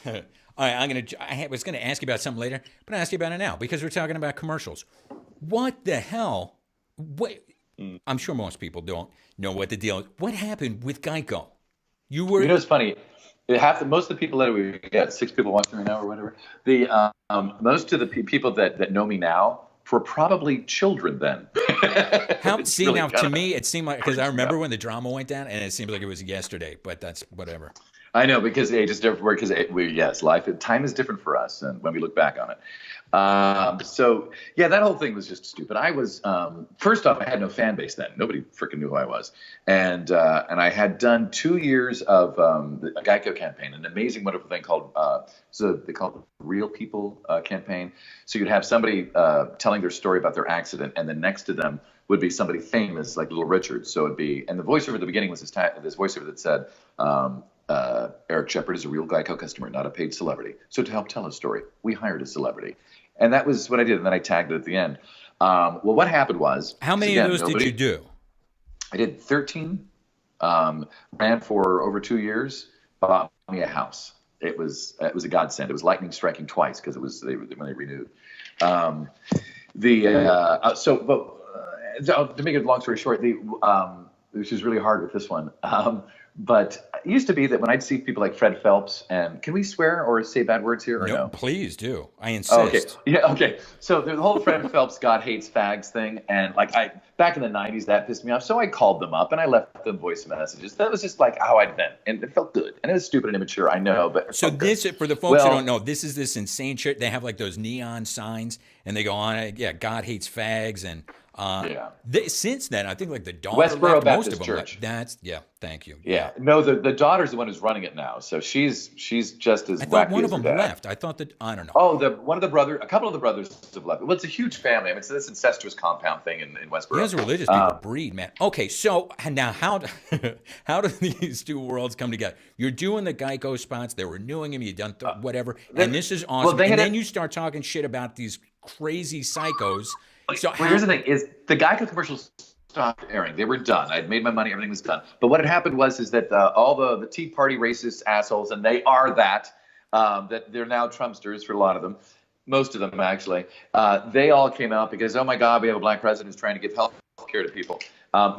All right, I was gonna ask you about something later, but I'll ask you about it now because we're talking about commercials. What the hell? What? Mm. I'm sure most people don't know what the deal is. What happened with Geico? You You were know, it's funny. Most of the people that we got 6 people watching right now or whatever. The most of the people that know me now were probably children then. how? It's See really now, kind to of me, it seemed like because I freaks me remember out. when the drama went down, and it seemed like it was yesterday. But that's whatever. I know because age is different. Because yes, time is different for us, and when we look back on it. So yeah, that whole thing was just stupid. I was first off, I had no fan base then. Nobody freaking knew who I was, and I had done 2 years of a Geico campaign, an amazing, wonderful thing called so they call it the Real People campaign. So you'd have somebody telling their story about their accident, and then next to them would be somebody famous like Little Richard. So it'd be, and the voiceover at the beginning was this voiceover that said. Eric Shepard is a real Geico customer, not a paid celebrity. So to help tell his story, we hired a celebrity. And that was what I did. And then I tagged it at the end. Well, what happened was, How because many of again, those did you nobody, do? I did 13, ran for over 2 years, bought me a house. It was a godsend. It was lightning striking twice because it was when they renewed. Um, to make a long story short, which is really hard with this one. But it used to be that when I'd see people like Fred Phelps, and can we swear or say bad words here or No, no? please do. I Oh, okay. insist. Yeah, okay. So the whole Fred Phelps God hates fags thing, and like I back in the '90s, that pissed me off. So I called them up and I left them voice messages. That was just like how I'd been, and it felt good. And it was stupid and immature, I know, but it So felt good. this, for the folks who don't Well, know, this is this insane shit. They have like those neon signs, and they go on it. Yeah, God hates fags, and yeah. since then, I think like the daughter Westboro left. Most of Baptist them left. Church. That's yeah. Thank you. Yeah, Yeah. No, the daughter's the one who's running it now, so she's just as I thought wacky one of as her them dad. left. I thought that I don't know. Oh, a couple of the brothers have left. Well, it's a huge family. I mean, it's this incestuous compound thing in Yeah, Westboro. those religious people Um, breed, man. Okay, so now how do these two worlds come together? You're doing the Geico spots, they're renewing them, you done whatever, and then, this is well, awesome. they And had then a, you start talking shit about these crazy psychos. So well, here's how? the thing: is the Geico commercials stopped airing. They were done. I'd made my money. Everything was done. But what had happened is that all the Tea Party racist assholes, and they are that they're now Trumpsters for a lot of them, most of them actually. They all came out because, oh my God, we have a black president who's trying to give health care to people.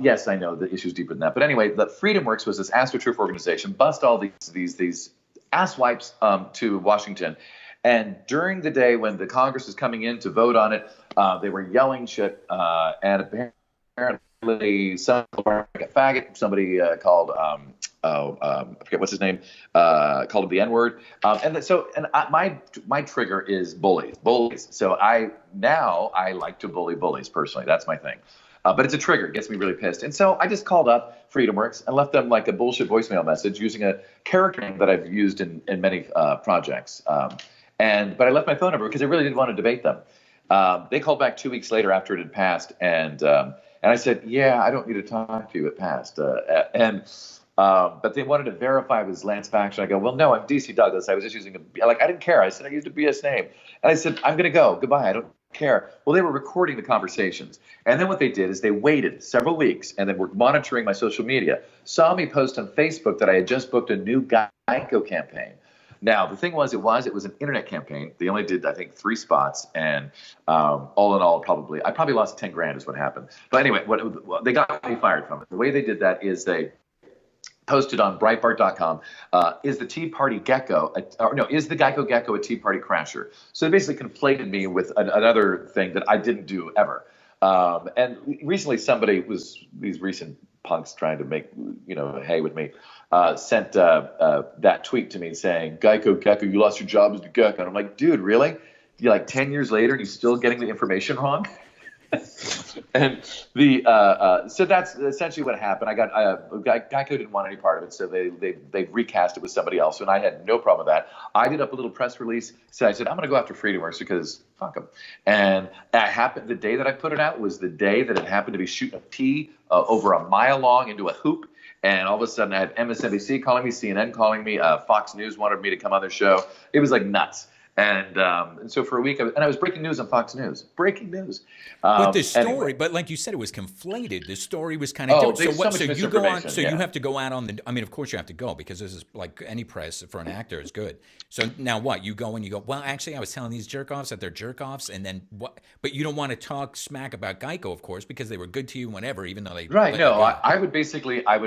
Yes, I know the issue's deeper than that. But anyway, the Freedom Works was this AstroTurf organization, bust all these asswipes to Washington. And during the day when the Congress was coming in to vote on it, they were yelling shit. And apparently, somebody like a faggot, somebody called, I forget what's his name, called him the N word. My trigger is bullies. So I like to bully bullies personally. That's my thing. But it's a trigger. It gets me really pissed. And so I just called up FreedomWorks and left them like a bullshit voicemail message using a character name that I've used in many projects. But I left my phone number because I really didn't want to debate them. They called back 2 weeks later after it had passed, and I said, "Yeah, I don't need to talk to you. It passed." But they wanted to verify it was Lance Faction. I go, "Well, no, I'm DC Douglas. I was just using I didn't care. I said I used a BS name, and I said I'm going to go. Goodbye. I don't care." Well, they were recording the conversations, and then what they did is they waited several weeks, and then were monitoring my social media. Saw me post on Facebook that I had just booked a new GEICO campaign. Now, the thing was, it was an internet campaign. They only did, I think, 3 spots, and all in all, I probably lost 10 grand is what happened. But anyway, they got me fired from it. The way they did that is they posted on Breitbart.com, is the Tea Party Gecko, is the Geico Gecko a Tea Party crasher? So they basically conflated me with another thing that I didn't do ever. And recently these recent punks trying to make, hay with me, sent that tweet to me saying, Geico Gecko, you lost your job as the Gecko. And I'm like, dude, really? You're like 10 years later and you're still getting the information wrong? And so that's essentially what happened. Geico didn't want any part of it, so they recast it with somebody else, and I had no problem with that. I did up a little press release. So I said I'm going to go after FreedomWorks because fuck them. And that happened. The day that I put it out was the day that it happened to be shooting a tee over a mile long into a hoop. And all of a sudden, I had MSNBC calling me, CNN calling me, Fox News wanted me to come on their show. It was like nuts. And so for a week, I was breaking news on Fox News. Breaking news. But the story, Anyway. but like you said, it was conflated. The story was kind of Oh, different. there's so much So you go on, misinformation, so you yeah. have to go out on the, I mean, of course you have to go because this is like any press for an actor is good. So now what? You go and you go, well, actually, I was telling these jerk offs that they're jerk offs. And then what? But you don't want to talk smack about GEICO, of course, because they were good to you whenever, even though they Right. let you No, go. I would basically, I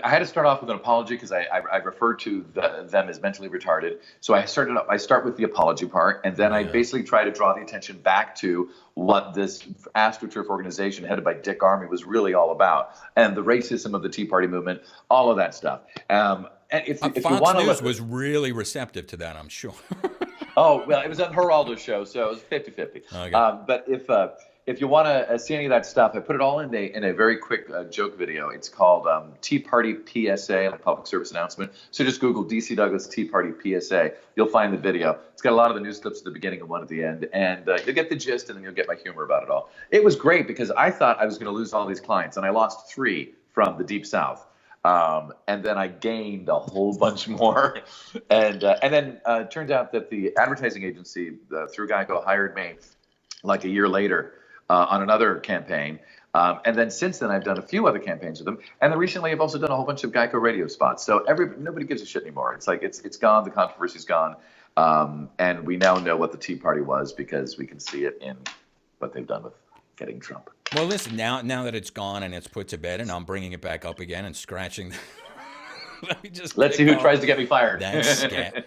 had to start off with an apology because I referred to them as mentally retarded. So I start with the apology part, and then I basically try to draw the attention back to what this AstroTurf organization headed by Dick Armey was really all about, and the racism of the Tea Party movement, all of that stuff. And if you Fox want to News was really receptive to that, I'm sure. Oh, well, it was on Geraldo's show, so it was 50-50. Okay. But if you want to see any of that stuff, I put it all in a very quick joke video. It's called Tea Party PSA, like public service announcement. So just Google DC Douglas Tea Party PSA. You'll find the video. It's got a lot of the news clips at the beginning and one at the end. And you'll get the gist, and then you'll get my humor about it all. It was great because I thought I was going to lose all these clients, and I lost 3 from the Deep South. And then I gained a whole bunch more. And then it turned out that the advertising agency through GEICO hired me like a year later on another campaign. And then since then, I've done a few other campaigns with them. And then recently, I've also done a whole bunch of GEICO radio spots. So nobody gives a shit anymore. It's like it's gone. The controversy's gone. And we now know what the Tea Party was because we can see it in what they've done with getting Trump. Well, listen, now that it's gone and it's put to bed, and I'm bringing it back up again and scratching. Let me just Let's see who tries to get me fired. That's scary.